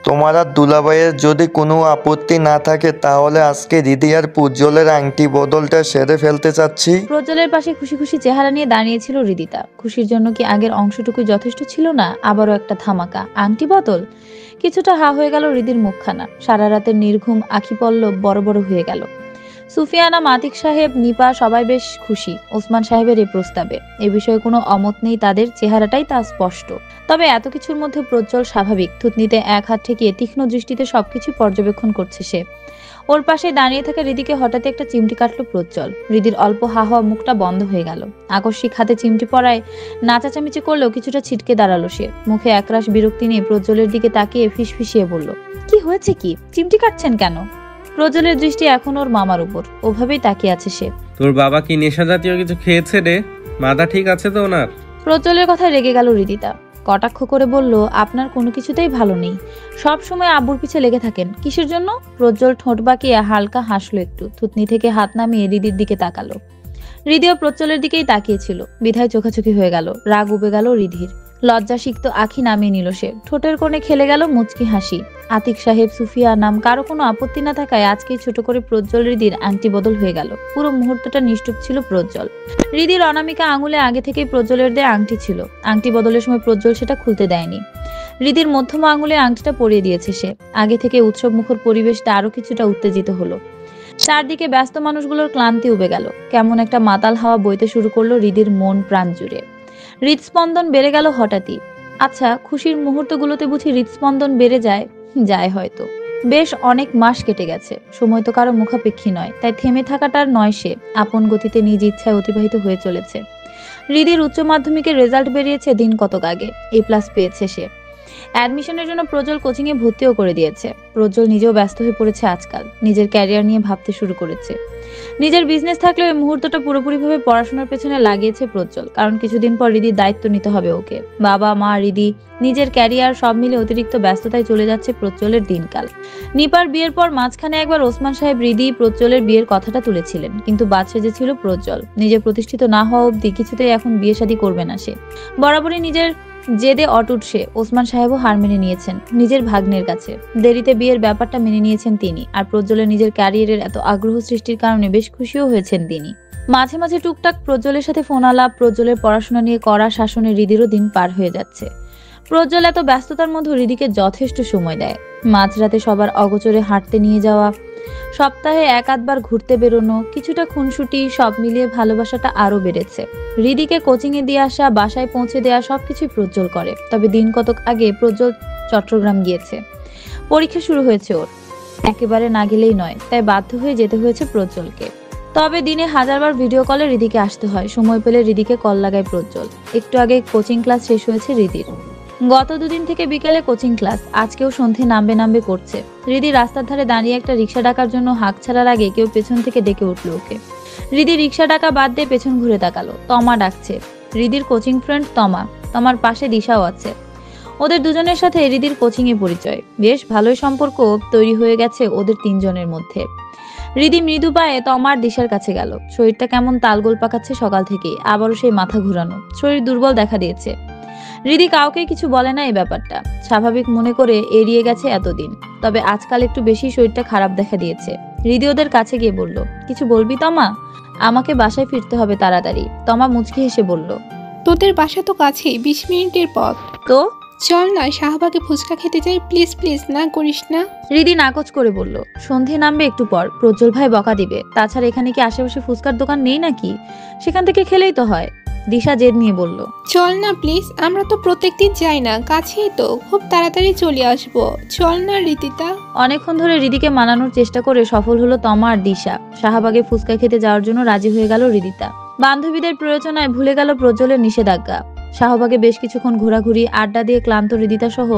তোমার আর দুলাভাইয়ের যদি কোনো আপত্তি না থাকে তাহলে আজকে দিদি আর পুজ্জ্বলের আংটি বদলটা সেরে ফেলতে চাচ্ছি। প্রজ্জ্বলের পাশে খুশি খুশি চেহারা নিয়ে দাঁড়িয়েছিল হৃদিতা। খুশির জন্য কি আগের অংশটুকু যথেষ্ট ছিল না? আবারও একটা ধামাকা আংটি বদল। কিছুটা হা হয়ে গেল হৃদির মুখখানা। সারা রাতের নির্ঘুম আখি পল্লব বড় বড় হয়ে গেল। সুফিয়ানা, মাতিক সাহেব, নিপা সবাই বেশ খুশি ওসমান সাহেবের এই প্রস্তাবে। এ বিষয়ে কোনো অমত নেই তাদের, চেহারাটাই তা স্পষ্ট। তবে এত কিছুর মধ্যে প্রজ্জ্বল স্বাভাবিক। থুতনিতে এক হাত ঠেকিয়ে তীক্ষ্ণ দৃষ্টিতে সবকিছু পর্যবেক্ষণ করছে সে। ওর পাশে দাঁড়িয়ে থাকা হৃদিকে হঠাৎ একটা চিমটি কাটলো প্রজ্জ্বল। হৃদির অল্প হা হওয়া মুখটা বন্ধ হয়ে গেল। আকস্মিক হাতে চিমটি পড়ায় নাচাচামিচি করলেও কিছুটা ছিটকে দাঁড়ালো সে। মুখে একরাশ বিরক্তি নিয়ে প্রজ্জ্বলের দিকে তাকিয়ে ফিসফিসিয়ে বলল, কি হয়েছে? কি চিমটি কাটছেন কেন? প্রজ্জ্বলের দৃষ্টি এখন ওর মামার উপর। ওভাবেই তাকিয়ে আছে সে। তোর বাবা কি নেশা জাতীয় কিছু খেয়েছে রে? মাথা ঠিক আছে তো ওনার? প্রজ্জ্বলের কথা রেগে গেল হৃদিতা। কটাক্ষ করে বলল, আপনার কোনো কিছুতেই ভালো নেই। সব সময় আব্বুর পিছে লেগে থাকেন, কিসের জন্য? প্রজ্জ্বল ঠোঁট বাঁকিয়ে হালকা হাসলো একটু। থুতনি থেকে হাত নামিয়ে হৃদির দিকে তাকালো। হৃদিও প্রজ্জ্বলের দিকেই তাকিয়েছিল। বিধায় চোখাচোখি হয়ে গেল। রাগ উবে গেল হৃদির। লজ্জাসিক্ত আখি নামিয়ে নিল সে। ঠোঁটের কোণে খেলে গেল মুচকি হাসি। আতিক সাহেব, সুফিয়া নাম কারো কোনো আপত্তি না থাকায় আজকেই ছোট করে প্রজ্জ্বল হৃদির আংটি বদল হয়ে গেল। পুরো মুহূর্তটা নিষ্ঠুপ ছিল প্রজ্জ্বল। হৃদির অনামিকা আঙুলে আগে থেকেই প্রজ্জ্বলের দেয়া আংটি ছিল। আংটি বদলের সময় প্রজ্জ্বল সেটা খুলতে দেয়নি। হৃদির মধ্যমা আঙুলে আংটিটা পরিয়ে দিয়েছে সে। আগে থেকে উৎসব মুখর পরিবেশটা আরো কিছুটা উত্তেজিত হলো। চারদিকে ব্যস্ত মানুষগুলোর ক্লান্তি উবে গেল। কেমন একটা মাতাল হাওয়া বইতে শুরু করলো হৃদির মন প্রাণ জুড়ে। হৃদস্পন্দন বেড়ে গেল হঠাৎই। আচ্ছা, খুশির মুহূর্তগুলোতে বুঝি হৃদস্পন্দন বেড়ে যায়? যায় হয়তো। বেশ অনেক মাস কেটে গেছে। সময় তো কারো মুখাপেক্ষী নয়, তাই থেমে থাকাটার নয় সে। আপন গতিতে নিজ ইচ্ছায় অতিবাহিত হয়ে চলেছে। হৃদির উচ্চ মাধ্যমিকের রেজাল্ট বেরিয়েছে দিন কতক আগে। A+ পেয়েছে সে। অ্যাডমিশনের জন্য প্রজ্জ্বল কোচিং এ ভর্তিও করে দিয়েছে। প্রজ্জ্বল নিজেও ব্যস্ত হয়ে পড়েছে আজকাল। নিজের ক্যারিয়ার নিয়ে ভাবতে শুরু করেছে। নিজের বিজনেস থাকলেও এই মুহূর্তটা পুরোপুরিভাবে পড়াশোনার পেছনে লাগিয়েছে প্রজ্জ্বল। কারণ কিছুদিন পর হৃদির দায়িত্ব নিতে হবে ওকে। বাবা, মা, হৃদি, নিজের ক্যারিয়ার সব মিলে অতিরিক্ত ব্যস্ততায় চলে যাচ্ছে প্রজ্জ্বলের দিনকাল। নিপার বিয়ের পর মাঝখানে একবার ওসমান সাহেব হৃদি প্রজ্জ্বলের বিয়ের কথাটা তুলেছিলেন, কিন্তু বাদ সেজেছিল প্রজ্জ্বল। নিজে প্রতিষ্ঠিত না হওয়া অবধি কিছুতেই এখন বিয়ে শাদী করবে না সে। বরাবরই নিজের জেদে অটুট সে। ওসমান সাহেবও হার মেনে নিয়েছেন নিজের ভাগ্নের কাছে। দেরিতে বিয়ের ব্যাপারটা মেনে নিয়েছেন তিনি। আর প্রজ্জ্বলের নিজের ক্যারিয়ারের এত আগ্রহ সৃষ্টির কারণে বেশ খুশিও হয়েছেন তিনি। মাঝে মাঝে টুকটাক প্রজ্জ্বলের সাথে ফোন আলাপ, প্রজ্জ্বলের পড়াশোনা নিয়ে কড়া শাসনে হৃদিরও দিন পার হয়ে যাচ্ছে। প্রজ্জ্বল এত ব্যস্ততার মধ্যে হৃদিকে যথেষ্ট সময় দেয়। মাঝরাতে সবার অগোচরে হাঁটতে নিয়ে যাওয়া, সপ্তাহে এক আধবার ঘুরতে বেরোনো, কিছুটা খুনসুটি, সব মিলিয়ে ভালোবাসাটা আরো বেড়েছে। হৃদিকে কোচিং এ দিয়ে আসা, বাসায় পৌঁছে দেওয়া সবকিছুই প্রজ্জ্বল করে। তবে দিন কতক আগে প্রজ্জ্বল চট্টগ্রাম গিয়েছে। পরীক্ষা শুরু হয়েছে ওর। একেবারে না গেলেই নয়, তাই বাধ্য হয়ে যেতে হয়েছে প্রজ্জ্বলকে। তবে দিনে হাজারবার ভিডিও কলে হৃদিকে আসতে হয়। সময় পেলে হৃদিকে কল লাগায় প্রজ্জ্বল। একটু আগে কোচিং ক্লাস শেষ হয়েছে হৃদির। গত দুদিন থেকে বিকেলে কোচিং ক্লাস। আজকেও সন্ধে নামবে করছে। হৃদি রাস্তার ধারে দাঁড়িয়ে একটা রিক্সা ডাকার জন্য হাঁক ছাড়ার আগে কেউ পেছন থেকে ডেকে উঠলো ওকে। হৃদি রিক্সা ডাকা বাদ দিয়ে পেছন ঘুরে তাকালো। তমা ডাকছে। হৃদির কোচিং ফ্রেন্ড তমা। তমার পাশে দিশাও আছে। ওদের দুজনের সাথে হৃদির কোচিং এ পরিচয়। বেশ ভালোই সম্পর্ক তৈরি হয়ে গেছে ওদের তিনজনের মধ্যে। হৃদি মৃদু পায়ে তমার দিশার কাছে গেল। শরীরটা কেমন তালগোল পাকাচ্ছে সকাল থেকেই। আবারও সেই মাথা ঘুরানো। শরীর দুর্বল দেখা দিয়েছে। হৃদি কাউকে কিছু বলে না এই ব্যাপারটা। স্বাভাবিক মনে করে এড়িয়ে গেছে এতদিন। তবে আজকাল একটু বেশি শরীরটা খারাপ দেখা দিয়েছে। হৃদি ওদের কাছে গিয়ে বলল, কিছু বলবি তমা? আমাকে বাসায় ফিরতে হবে তাড়াতাড়ি। তমা মুচকি হেসে বলল, তোদের বাসা তো কাছেই, 20 মিনিটের পথ। তো চল না, শাহবাগে ফুচকা খেতে যাই। প্লিজ প্লিজ, না করিস না। হৃদি নাকচ করে বলল, সন্ধে নামবে একটু পর, প্রজ্জ্বল ভাই বকা দিবে। তাছাড়া এখানে কি আশেপাশে ফুচকার দোকান নেই নাকি? সেখান থেকে খেলেই তো হয়। দিশা জেদ নিয়ে বলল, চল না প্লিজ, আমরা তো প্রত্যেকদিন যাই না, কাছেই তো, খুব তাড়াতাড়ি চলে আসবো। চল না ঋতিতা। অনেকক্ষণ ধরে হৃদিকে মানানোর চেষ্টা করে সফল হলো তমা আর দিশা। শাহবাগে ফুচকা খেতে যাওয়ার জন্য রাজি হয়ে গেল হৃদিতা। বান্ধবীদের প্রয়োজনায় ভুলে গেল প্রজ্জ্বলের নিষেধাজ্ঞা। শাহবাগে বেশ কিছুক্ষণ ঘোরাঘুরি, আড্ডা দিয়ে ক্লান্ত হৃদিতা সহ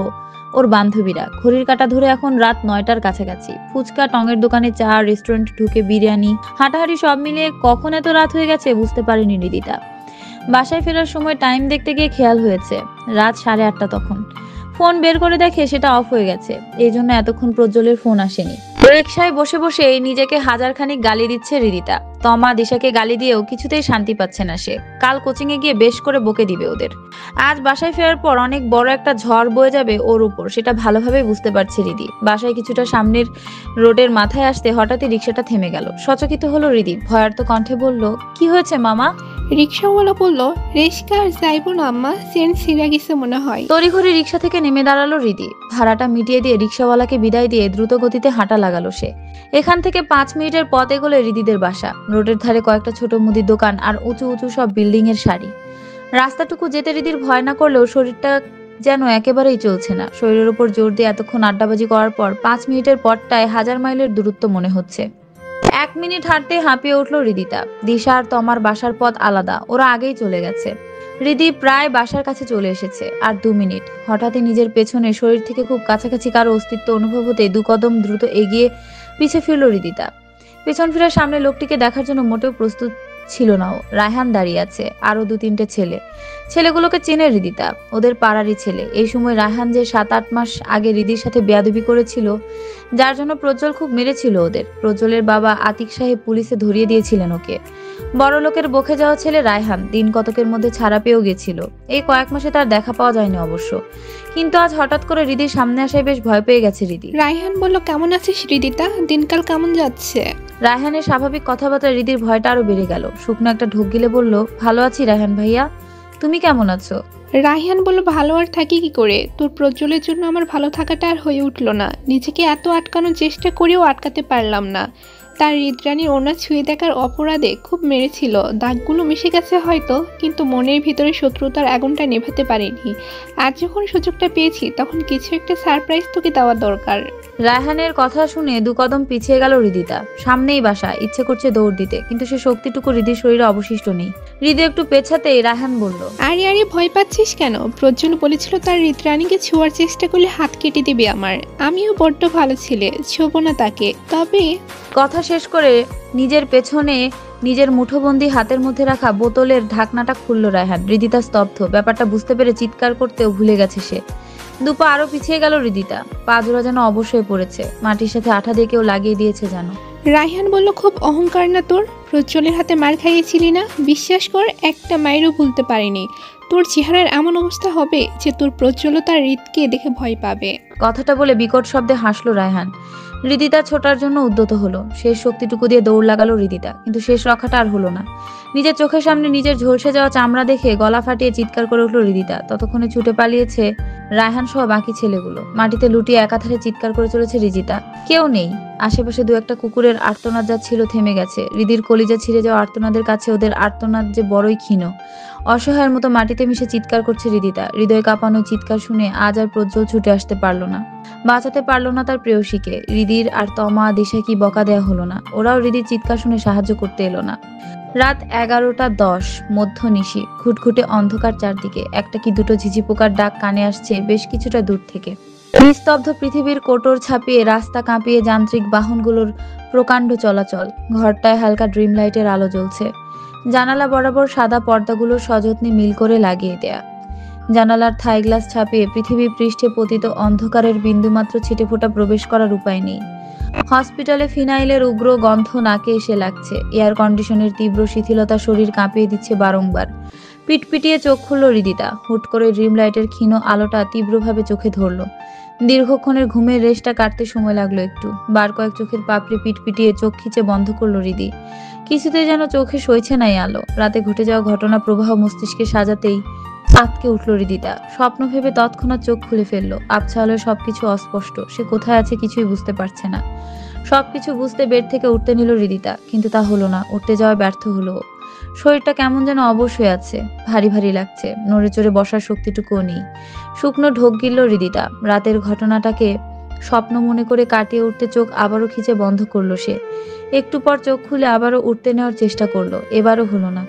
ওর বান্ধবীরা। ঘড়ির কাঁটা ধরে এখন রাত 9টার কাছাকাছি। ফুচকা, টঙের দোকানে চা, রেস্টুরেন্ট ঢুকে বিরিয়ানি, হাঁটাহাঁটি সব মিলিয়ে কখন এত রাত হয়ে গেছে বুঝতে পারেনি হৃদিতা। বাসায় ফেরার সময় টাইম দেখতে গিয়ে খেয়াল হয়েছে রাত 8:30 তখন। ফোন বের করে দেখে সেটা অফ হয়ে গেছে। এই জন্য এতক্ষণ প্রজ্জ্বলের ফোন আসেনি। রিকশায় বসে বসে নিজেকে হাজারখানিক গালি দিচ্ছে রিদিতা। তমা দিশাকে গালি দিয়েও কিছুতেই শান্তি পাচ্ছে না সে। কাল কোচিং এ গিয়ে বেশ করে বকে দিবে ওদের। আজ বাসায় ফেরার পর অনেক বড় একটা ঝড় বয়ে যাবে ওর উপর, সেটা ভালোভাবে বুঝতে পারছে রিদি। বাসায় কিছুটা সামনের রোডের মাথায় আসতে হঠাৎই রিকশাটা থেমে গেল। সচকিত হলো রিদি, ভয়ার্ত কণ্ঠে বলল, কি হয়েছে মামা? রিক্সাওয়ালা বলল, রিক্সা আর যাইব না আম্মা, চেন ছিঁড়ে গেছে মনে হয়। তড়িঘড়ি রিকশা থেকে নেমে দাঁড়ালো রিদি। ভাড়াটা মিটিয়ে দিয়ে রিকশাওয়ালাকে বিদায় দিয়ে দ্রুত গতিতে হাঁটা লাগালো সে। এখান থেকে 5 মিনিটের পথ এগোলে রিদিদের বাসা। রোডের ধারে কয়েকটা ছোট মুদির দোকান আর উঁচু উঁচু সব বিল্ডিং এর সারি। রাস্তাটুকু যেতে রিদির ভয় না করলেও শরীরটা যেন একেবারেই চলছে না। শরীরের উপর জোর দিয়ে এতক্ষণ আড্ডাবাজি করার পর 5 মিনিটের পথটায় 1000 মাইলের দূরত্ব মনে হচ্ছে। 1 মিনিট হাঁটতে হাঁপিয়ে উঠল রিদিতা। দিশা আর তমার বাসার পথ আলাদা, ওরা আগেই চলে গেছে। রিদি প্রায় বাসার কাছে চলে এসেছে। আর 2 মিনিট। হঠাৎই নিজের পেছনে শরীর থেকে খুব কাছাকাছি কারো অস্তিত্ব অনুভব হতে 2 কদম দ্রুত এগিয়ে পিছে ফিরল রিদিতা। পেছন ফিরে সামনে লোকটিকে দেখার জন্য মোটেও প্রস্তুত ছিল না ও। রায়হান দাঁড়িয়ে আছে, আরো 2-3টে ছেলে। ছেলেগুলোকে চেনে রিদিতা, ওদের পাড়ারই ছেলে। এই সময় রায়হান যে 7-8 মাস আগে রিদির সাথে বেয়াদবি করেছিল, যার জন্য প্রজ্জ্বল খুব মেরেছিল ওদের। প্রজ্জ্বলের বাবা আতিক সাহেব পুলিশে ধরিয়ে দিয়েছিলেন ওকে। বড় লোকের বকে যাওয়া ছেলে রায়হান দিন কতকের মধ্যে ছাড়া পেয়েও গেছিল। এই কয়েক মাসে তার দেখা পাওয়া যায়নি অবশ্য, কিন্তু আজ হঠাৎ করে রিদির সামনে আসায় বেশ ভয় পেয়ে গেছে রিদি। রায়হান বলল, কেমন আছিস রিদিতা, দিনকাল কেমন যাচ্ছে? রায়হানের স্বাভাবিক কথাবার্তা রিদির ভয়টা আরো বেড়ে গেল। শুকনো একটা ঢোক গিলে বলল, ভালো আছি রায়হান ভাইয়া, তুমি কেমন আছো? রায়হান বলল, ভালো আর থাকি কি করে, তোর প্রজ্জ্বলের জন্য আমার ভালো থাকাটা আর হয়ে উঠল না। নিজেকে এত আটকানোর চেষ্টা করেও আটকাতে পারলাম না। তার হৃদরানীর ওনা ছুঁয়ে দেখার অপরাধে খুব মেরেছিল। দাগগুলো মিশে গেছে হয়তো, কিন্তু মনের ভিতরে শত্রুতার আগুনটা নেভাতে পারিনি। আজ যখন সুযোগটা পেয়েছি তখন কিছু একটা সারপ্রাইজ তোকে দেওয়া দরকার। রায়হানের কথা শুনে 2 কদম পিছিয়ে গেল রিদিতা। সামনেই বাসা, ইচ্ছে করছে দৌড় দিতে, কিন্তু সে শক্তিটুকু রিদির শরীরে অবশিষ্ট নেই। রিদি একটু পেছাতেই রায়হান বলল, আরে আরে ভয় পাচ্ছিস কেন? প্রজ্জ্বল বলেছিল তার হৃদরানীকে ছোঁয়ার চেষ্টা করলে হাত কেটে দিবে আমার। আমিও বড্ড ভালো ছেলে, ছোঁবো না তাকে। তবে কথা শেষ করে নিজের পেছনে নিজের মুঠোবন্দি হাতের মধ্যে রাখা বোতলের ঢাকনাটা খুলল রায়হান। রিদিতা স্তব্ধ। ব্যাপারটা বুঝতে পেরে চিৎকার করতেও ভুলে গেছে সে। 2 পা আরো পিছিয়ে গেল রিদিতা। পা জোড়া যেন অবশ্যই পড়েছে, মাটির সাথে আঠা দিয়ে কেউ লাগিয়ে দিয়েছে যেন। রায়হান বলল, খুব অহংকার না তোর? প্রজ্জ্বলের হাতে মার খাইয়েছিলি না? বিশ্বাস কর, একটা মায়েরও ভুলতে পারিনি। তোর চেহারার এমন অবস্থা হবে যে তোর প্রজ্জ্বল তার হৃদকে দেখে ভয় পাবে। কথাটা বলে বিকট শব্দে হাসলো রায়হান। রিদিতা ছোটার জন্য উদ্যত হলো। শেষ শক্তিটুকু দিয়ে দৌড় লাগালো রিদিতা, কিন্তু শেষ রক্ষাটা আর হলো না। নিজের চোখের সামনে নিজের ঝলসে যাওয়া চামড়া দেখে গলা ফাটিয়ে চিৎকার করে উঠল রিদিতা। ততক্ষণে ছুটে পালিয়েছে রায়হান সহ বাকি ছেলেগুলো। মাটিতে লুটিয়ে একাধারে চিৎকার করে চলেছে রিদিতা। কেউ নেই আশেপাশে। 2-1টা কুকুরের আর্তনাদ যা ছিল থেমে গেছে। রিদির কলিজা ছিঁড়ে যাওয়া আর্তনাদের কাছে ওদের আর্তনাদ যে বড়ই ক্ষীণ। অসহায়ের মতো মাটিতে মিশে চিৎকার করছে রিদিতা। হৃদয় কাঁপানো চিৎকার শুনে আজ আর প্রজ্জ্বল ছুটে আসতে পারলো না, বাঁচাতে পারলো না তার প্রেয়সীকে। রিদির আর তমা দিশা কি বকা দেয়া হলো না? ওরাও রিদির চিৎকার শুনে সাহায্য করতে এলো না। রাত 11:10, মধ্যনিশি। ঘুটঘুটে অন্ধকার চারদিকে। একটা কি দুটো ঝিঝি পোকার ডাক কানে আসছে বেশ কিছুটা দূর থেকে। নিস্তব্ধ পৃথিবীর কোটর ছাপিয়ে, রাস্তা কাঁপিয়ে যান্ত্রিক বাহনগুলোর প্রকাণ্ড চলাচল। ঘরটায় হালকা ড্রিম লাইটের আলো জ্বলছে। জানালা বরাবর সাদা পর্দাগুলো সযত্নে মিল করে লাগিয়ে দেয়া। জানালার থাই গ্লাস ছাপিয়ে পৃথিবী পৃষ্ঠে পতিত অন্ধকারের বিন্দুমাত্র ছিটেফোঁটা প্রবেশ করার উপায় নেই। হসপিটালে ফিনাইলের উগ্র গন্ধ নাকে এসে লাগছে। এয়ার কন্ডিশনের তীব্র শিথিলতা শরীর কাঁপিয়ে দিচ্ছে বারংবার। পিটপিটিয়ে চোখ খুলল রিদিতা। হুট করে ড্রিম লাইটের ক্ষীণ আলোটা তীব্রভাবে চোখে ধরল। দীর্ঘক্ষণের ঘুমের রেশটা কাটতে সময় লাগলো একটু। বার কয়েক চোখের পাপড়ি পিটপিটিয়ে চোখ খিচে বন্ধ করলো রিদি। কিছুতেই যেন চোখে সইছে না এই আলো। রাতে ঘটে যাওয়া ঘটনা প্রবাহ মস্তিষ্কে সাজাতেই আটকে উঠল রিদিতা। স্বপ্ন ভেবে তৎক্ষণাৎ চোখ খুলে ফেললো। আবছা আলোয় সবকিছু অস্পষ্ট। সে কোথায় আছে কিছুই বুঝতে পারছে না। সবকিছু বুঝতে বেড থেকে উঠতে নিল রিদিতা, কিন্তু তা হলো না। উঠতে যাওয়া ব্যর্থ হলো। শরীরটা কেমন যেন অবশ হয়ে আছে, ভারী ভারী লাগছে। নড়ে চড়ে বসার শক্তিটুকুও নেই। শুকনো ঢোক গিলল রিদিতা। রাতের ঘটনাটাকে স্বপ্ন মনে করে কাটিয়ে উঠতে চোখ আবারও খিচে বন্ধ করলো সে। একটু পর চোখ খুলে আবারও উঠতে নেওয়ার চেষ্টা করলো। এবারও হলো না।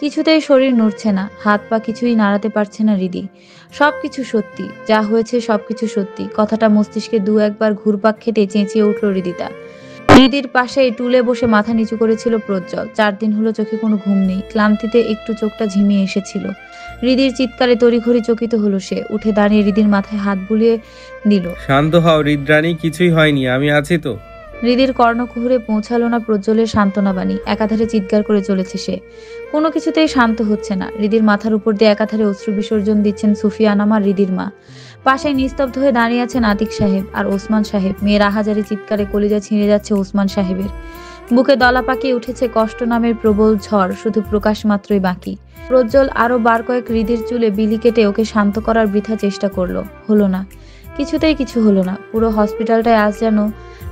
কিছুতেই শরীর নড়ছে না, হাত পা কিছুই নাড়াতে পারছে না রিদি। সবকিছু সত্যি, যা হয়েছে সবকিছু সত্যি। কথাটা মস্তিষ্কে 2-1বার ঘুরপাক খেতে চেঁচিয়ে উঠল রিদিতা। রিদির পাশেই টুলে বসে মাথা নিচু করেছিল প্রজ্জ্বল। 4 দিন হলো চোখে কোনো ঘুম নেই। ক্লান্তিতে একটু চোখটা ঝিমিয়ে এসেছিল। রিদির চিৎকারে তড়িঘড়ি চকিত হলো সে। উঠে দাঁড়িয়ে রিদির মাথায় হাত বুলিয়ে দিল। শান্ত হও হৃদরানী, কিছুই হয়নি, আমি আছি তো। হৃদির কর্ণকুহরে পৌঁছালো না প্রজ্জ্বলের সান্ত্বনা বাণী। একাধারে চিৎকার করে চলেছে সে, কোনো কিছুতেই শান্ত হচ্ছে না। হৃদির মাথার উপর দিয়ে একাধারে অশ্রু বিসর্জন দিচ্ছেন সুফিয়ান আমার হৃদির মা। পাশে নিস্তব্ধ হয়ে দাঁড়িয়ে আছেন আতিক সাহেব আর ওসমান সাহেব। মেয়ের আহাজারি চিৎকারে কলিজা ছিঁড়ে যাচ্ছে ওসমান সাহেবের। বুকে দলা পাকিয়ে উঠেছে কষ্ট নামের প্রবল ঝড়, শুধু প্রকাশ মাত্রই বাকি। প্রজ্জ্বল আরো বার কয়েক হৃদির চুলে বিলি কেটে ওকে শান্ত করার বৃথা চেষ্টা করলো, হলো না, কিছুতেই কিছু হলো না। পুরো হসপিটালটায় আজ যেন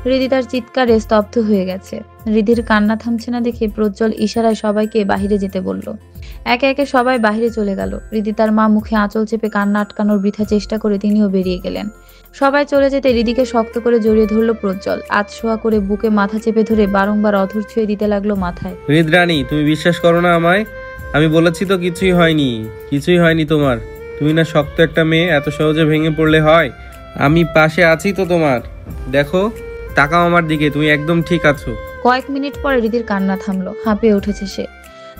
হৃদিতার চিৎকারে স্তব্ধ হয়ে গেছে। হৃদির কান্না থামছে না দেখে প্রজ্জ্বল ইশারায় সবাইকে বাহিরে যেতে বলল। একে একে সবাই বাহিরে চলে গেল। হৃদিতার মা মুখে আঁচল চেপে কান্না আটকানোর বৃথা চেষ্টা করে তিনিও বেরিয়ে গেলেন। সবাই চলে যেতে হৃদিকে শক্ত করে জড়িয়ে ধরল প্রজ্জ্বল। আধশোয়া করে বুকে মাথা চেপে ধরে বারংবার অধর ছুঁয়ে দিতে লাগলো মাথায়। হৃদরানী, তুমি বিশ্বাস করো না আমায়? আমি বলেছি তো কিছুই হয়নি, কিছুই হয়নি তোমার। তুমি না শক্ত একটা মেয়ে, এত সহজে ভেঙে পড়লে হয়? আমি পাশে আছি তো তোমার। দেখো, তাকাও আমার দিকে, তুমি একদম ঠিক আছো। কয়েক মিনিট পরে হৃদির কান্না থামলো, হাঁপিয়ে উঠেছে সে।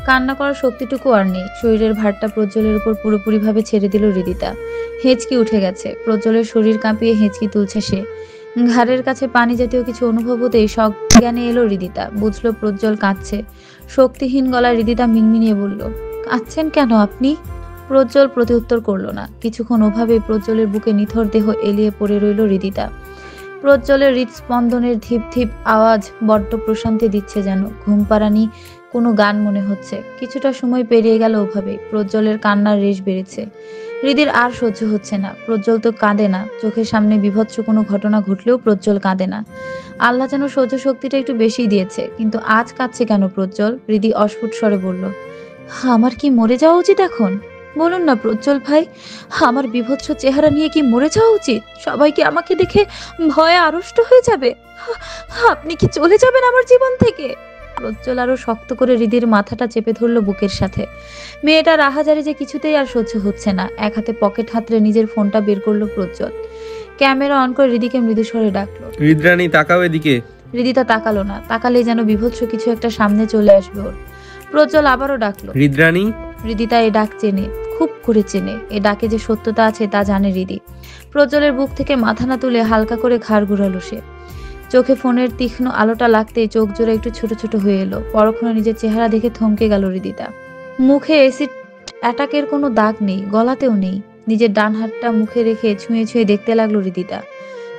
কান্না করার শক্তিটুকু আর নেই। শরীরের ভারটা প্রজ্জ্বলের উপর পুরোপুরিভাবে ছেড়ে দিল হৃদিতা। হেঁচকি উঠে গেছে, প্রজ্জ্বলের শরীর কাঁপিয়ে হেঁচকি তুলছে সে। ঘাড়ের কাছে পানি জাতীয় কিছু অনুভব হতেই সজ্ঞানে এলো হৃদিতা। বুঝলো প্রজ্জ্বল কাঁদছে। শক্তিহীন গলায় হৃদিতা মিনমিনিয়ে বলল, কাঁদছেন কেন আপনি? প্রজ্জ্বল প্রতিউত্তর করলো না। কিছুক্ষণ ওভাবেই প্রজ্জ্বলের বুকে নিথর দেহ এলিয়ে পড়ে রইল হৃদিতা। প্রজ্জ্বলের হৃদস্পন্দনের ধীপ ধীপ আওয়াজ বড্ড প্রশান্তি দিচ্ছে, যেন ঘুম পাড়ানি কোনো গান মনে হচ্ছে। কিছুটা সময় পেরিয়ে গেল ওভাবে। প্রজ্জ্বলের কান্নার রেশ বেড়েছে। হৃদির আর সহ্য হচ্ছে না। প্রজ্জ্বল তো কাঁদে না, চোখের সামনে বীভৎস কোনো ঘটনা ঘটলেও প্রজ্জ্বল কাঁদে না। আল্লাহ যেন সহ্য শক্তিটা একটু বেশিই দিয়েছে। কিন্তু আজ কাঁদছে কেন প্রজ্জ্বল? হৃদি অস্ফুট স্বরে বলল, আমার কি মরে যাওয়া উচিত এখন? বলুন না প্রজ্জ্বল ভাই, আমার বীভৎস চেহারা নিয়ে কি মরে যাওয়া উচিত? সবাই কি আমাকে দেখে ভয়ে আড়ষ্ট হয়ে যাবে? আপনি কি চলে যাবেন আমার জীবন থেকে? প্রজ্জ্বল আরো শক্ত করে হৃদির মাথাটা চেপে ধরলো বুকের সাথে। মেয়েটার আহাজারি যে কিছুতেই আর সহ্য হচ্ছে না। এক হাতে পকেট হাতড়ে নিজের ফোনটা বের করলো প্রজ্জ্বল। ক্যামেরা অন করে হৃদিকে মৃদু স্বরে ডাকলো। হৃদরানী, তাকাও এদিকে। হৃদিতা তাকালো না। তাকালেই যেন বীভৎস কিছু একটা সামনে চলে আসবে ওর। প্রজ্জ্বল আবারও ডাকলো। হৃদরানী। হৃদিতা এই ডাক চেনে, খুব করে চেনে। এ ডাকে যে সত্যতা আছে তা জানে হৃদি। প্রজ্জ্বলের বুক থেকে মাথা না তুলে হালকা করে ঘাড় ঘুরালো সে। চোখে ফোনের তীক্ষ্ণ আলোটা লাগতেই চোখ জোড়া একটু ছোট ছোট হয়ে এলো। পরক্ষণে নিজের চেহারা দেখে থমকে গেল হৃদিতা। মুখে অ্যাসিড অ্যাটাকের কোনো দাগ নেই, গলাতেও নেই। নিজের ডান হাতটা মুখে রেখে ছুঁয়ে ছুঁয়ে দেখতে লাগলো হৃদিতা।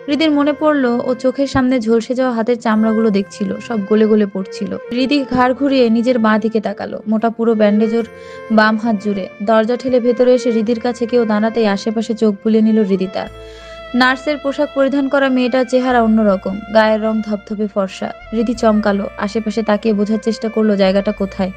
হৃদির মনে পড়লো ও চোখের সামনে ঝলসে যাওয়া হাতের চামড়াগুলো দেখছিল, সব গলে গলে পড়ছিল। হৃদি ঘাড় ঘুরিয়ে নিজের বাঁ দিকে তাকালো। মোটা পুরো ব্যান্ডেজ ওর বাম হাত জুড়ে। দরজা ঠেলে ভেতরে এসে হৃদির কাছে কেউ দাঁড়াতেই আশেপাশে চোখ বুলিয়ে নিল হৃদিতা। নার্সের পোশাক পরিধান করা মেয়েটার চেহারা অন্যরকম, গায়ের রং ধপধপে ফর্সা। হৃদি চমকালো, আশেপাশে তাকিয়ে বোঝার চেষ্টা করলো জায়গাটা কোথায়।